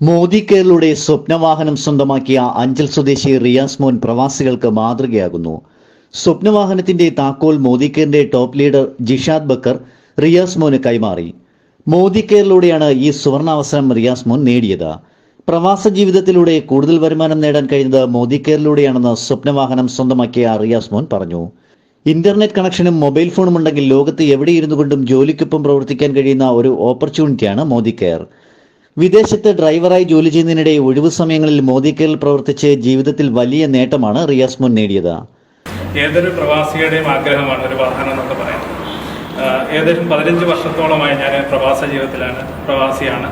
മോദി കെയറിലൂടെ സ്വപ്നവാഹനം സ്വന്തമാക്കിയ അഞ്ചൽ സ്വദേശി റിയാസ് മോൻ പ്രവാസികൾക്ക് മാതൃകയാകുന്നു. സ്വപ്നവാഹനത്തിന്റെ താക്കോൽ മോദി കെയറിന്റെ ടോപ്പ് ലീഡർ ജിഷാദ് ബക്കർ റിയാസ് മോന് കൈമാറി. മോദി കെയറിലൂടെയാണ് ഈ സുവർണാവസരം റിയാസ് മോൻ നേടിയത്. പ്രവാസ ജീവിതത്തിലൂടെ കൂടുതൽ വരുമാനം നേടാൻ കഴിയുന്നത് മോദി കെയറിലൂടെയാണെന്ന് സ്വപ്നവാഹനം സ്വന്തമാക്കിയ റിയാസ് മോൻ പറഞ്ഞു. ഇന്റർനെറ്റ് കണക്ഷനും മൊബൈൽ ഫോണും ഉണ്ടെങ്കിൽ ലോകത്ത് എവിടെയിരുന്നു കൊണ്ടും ജോലിക്കൊപ്പം പ്രവർത്തിക്കാൻ കഴിയുന്ന ഒരു ഓപ്പർച്യൂണിറ്റിയാണ് മോദി കെയർ. വിദേശത്ത് ഡ്രൈവറായി ജോലി ചെയ്യുന്നതിനിടെ ഒഴിവു സമയങ്ങളിൽ മോദി കെയറിൽ പ്രവർത്തിച്ച് ജീവിതത്തിൽ വലിയ നേട്ടമാണ് റിയാസ് മോൻ നേടിയത്. ഏതൊരു പ്രവാസിയുടെയും ആഗ്രഹമാണ് ഒരു വാഹനം എന്നൊക്കെ പറയുന്നത്. ഏകദേശം 15 വർഷത്തോളമായി ഞാൻ പ്രവാസിയാണ്.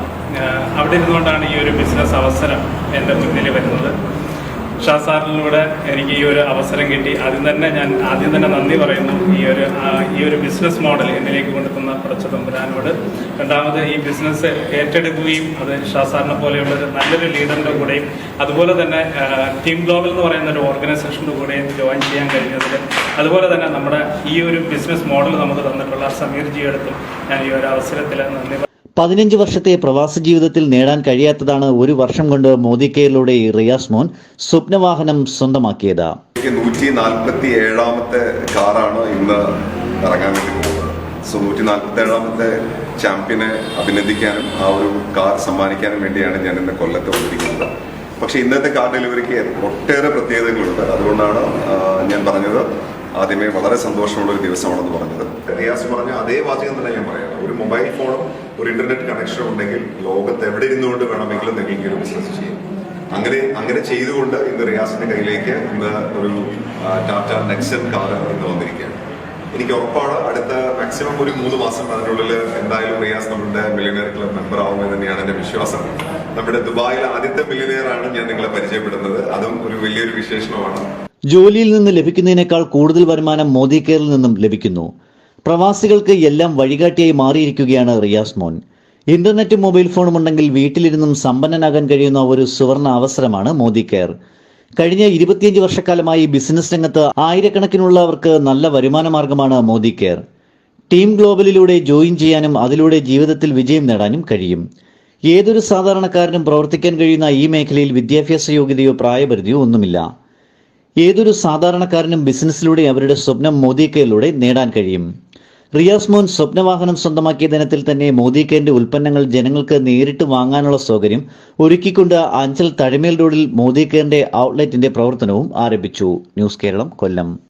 അവിടെ ഇരുന്നുകൊണ്ടാണ് ഈ ഒരു ബിസിനസ് അവസരം എൻ്റെ മുന്നിൽ വരുന്നത്. ഷാസാറിലൂടെ എനിക്ക് ഈ ഒരു അവസരം കിട്ടി. ആദ്യം തന്നെ നന്ദി പറയുന്നു ഈ ഒരു ബിസിനസ് മോഡൽ എന്നിലേക്ക് കൊണ്ടുവന്ന പടച്ച തമ്പുരാനോട്. രണ്ടാമത് ഈ ബിസിനസ് ഏറ്റെടുക്കുകയും അത് ഷാസാറിനെ പോലെയുള്ള നല്ലൊരു ലീഡറിൻ്റെ കൂടെയും അതുപോലെ തന്നെ ടീം ഗ്ലോബൽ എന്ന് പറയുന്ന ഒരു ഓർഗനൈസേഷൻ്റെ കൂടെയും ജോയിൻ ചെയ്യാൻ കഴിഞ്ഞതിൽ, അതുപോലെ തന്നെ നമ്മുടെ ഈ ഒരു ബിസിനസ് മോഡൽ നമുക്ക് തന്നിട്ടുള്ള സമീർ ജിയെടുത്തും ഞാൻ ഈ ഒരു അവസരത്തിൽ നന്ദി. 15 വർഷത്തെ പ്രവാസ ജീവിതത്തിൽ നേടാൻ കഴിയാത്തതാണ് ഒരു വർഷം കൊണ്ട് മോദി കെയറിലൂടെ റിയാസ് മോൻ സ്വപ്നവാഹനം സ്വന്തമാക്കിയത്. 147ാമത്തെ കാറാണ് ഇന്ന് ഇറങ്ങാൻ വേണ്ടി പോകുന്നത്. 147ാമത്തെ ചാമ്പ്യനെ അഭിനന്ദിക്കാനും ആ ഒരു കാർ സമ്മാനിക്കാനും വേണ്ടിയാണ് ഞാൻ ഇന്ന് കൊല്ലത്ത് വന്നിരിക്കുന്നത്. പക്ഷെ ഇന്നത്തെ കാർ ഡെലിവറിക്ക് ഒട്ടേറെ പ്രത്യേകതകളുണ്ട്. അതുകൊണ്ടാണ് ഞാൻ പറഞ്ഞത് ആദ്യമേ വളരെ സന്തോഷമുള്ള ഒരു ദിവസമാണെന്ന് പറഞ്ഞത്. റിയാസ് പറഞ്ഞ അതേ വാചകം തന്നെ ഞാൻ പറയാം. ഒരു മൊബൈൽ ഫോണും ഒരു ഇന്റർനെറ്റ് കണക്ഷനും ഉണ്ടെങ്കിൽ ലോകത്ത് എവിടെ ഇരുന്നുകൊണ്ട് വേണമെങ്കിലും നിങ്ങൾക്ക് ഒരു ബിസിനസ് ചെയ്യാം. അങ്ങനെ ചെയ്തുകൊണ്ട് ഇന്ന് റിയാസിന്റെ കയ്യിലേക്ക് ഇന്ന് ഒരു ടാറ്റ നെക്സൺ കാർ ഇന്ന് വന്നിരിക്കുകയാണ്. എനിക്ക് ഉറപ്പാണ് അടുത്ത മാക്സിമം ഒരു 3 മാസം അതിനുള്ളിൽ എന്തായാലും റിയാസ് നമ്മുടെ മില്യനെയർ ക്ലബ് മെമ്പർ ആവുമെന്ന് തന്നെയാണ് എന്റെ വിശ്വാസം. നമ്മുടെ ദുബായിലെ ആദ്യത്തെ മില്യനെയർ ആണ് ഞാൻ നിങ്ങളെ പരിചയപ്പെടുന്നത്. അതും ഒരു വലിയൊരു വിശേഷണമാണ്. ജോലിയിൽ നിന്ന് ലഭിക്കുന്നതിനേക്കാൾ കൂടുതൽ വരുമാനം മോദി കെയറിൽ നിന്നും ലഭിക്കുന്നു. പ്രവാസികൾക്ക് എല്ലാം വഴികാട്ടിയായി മാറിയിരിക്കുകയാണ് റിയാസ് മോൻ. ഇന്റർനെറ്റും മൊബൈൽ ഫോണും ഉണ്ടെങ്കിൽ വീട്ടിലിരുന്നും സമ്പന്നനാകാൻ കഴിയുന്ന ഒരു സുവർണ അവസരമാണ് മോദി കെയർ. കഴിഞ്ഞ 25 വർഷക്കാലമായി ബിസിനസ് രംഗത്ത് ആയിരക്കണക്കിനുള്ളവർക്ക് നല്ല വരുമാന മാർഗമാണ് മോദി കെയർ. ടീം ഗ്ലോബലിലൂടെ ജോയിൻ ചെയ്യാനും അതിലൂടെ ജീവിതത്തിൽ വിജയം നേടാനും കഴിയും. ഏതൊരു സാധാരണക്കാരനും പ്രവർത്തിക്കാൻ കഴിയുന്ന ഈ മേഖലയിൽ വിദ്യാഭ്യാസ യോഗ്യതയോ പ്രായപരിധിയോ ഒന്നുമില്ല. ഏതൊരു സാധാരണക്കാരനും ബിസിനസ്സിലൂടെ അവരുടെ സ്വപ്നം മോദി കെയറിലൂടെ നേടാൻ കഴിയും. റിയാസ് മോൻ സ്വപ്നവാഹനം സ്വന്തമാക്കിയ ദിനത്തിൽ തന്നെ മോദി കെയറിന്റെ ഉൽപ്പന്നങ്ങൾ ജനങ്ങൾക്ക് നേരിട്ട് വാങ്ങാനുള്ള സൗകര്യം ഒരുക്കിക്കൊണ്ട് അഞ്ചൽ തഴമേൽ റോഡിൽ മോദി കെയറിന്റെ ഔട്ട്ലെറ്റിന്റെ പ്രവർത്തനവും ആരംഭിച്ചു. ന്യൂസ് കേരളം, കൊല്ലം.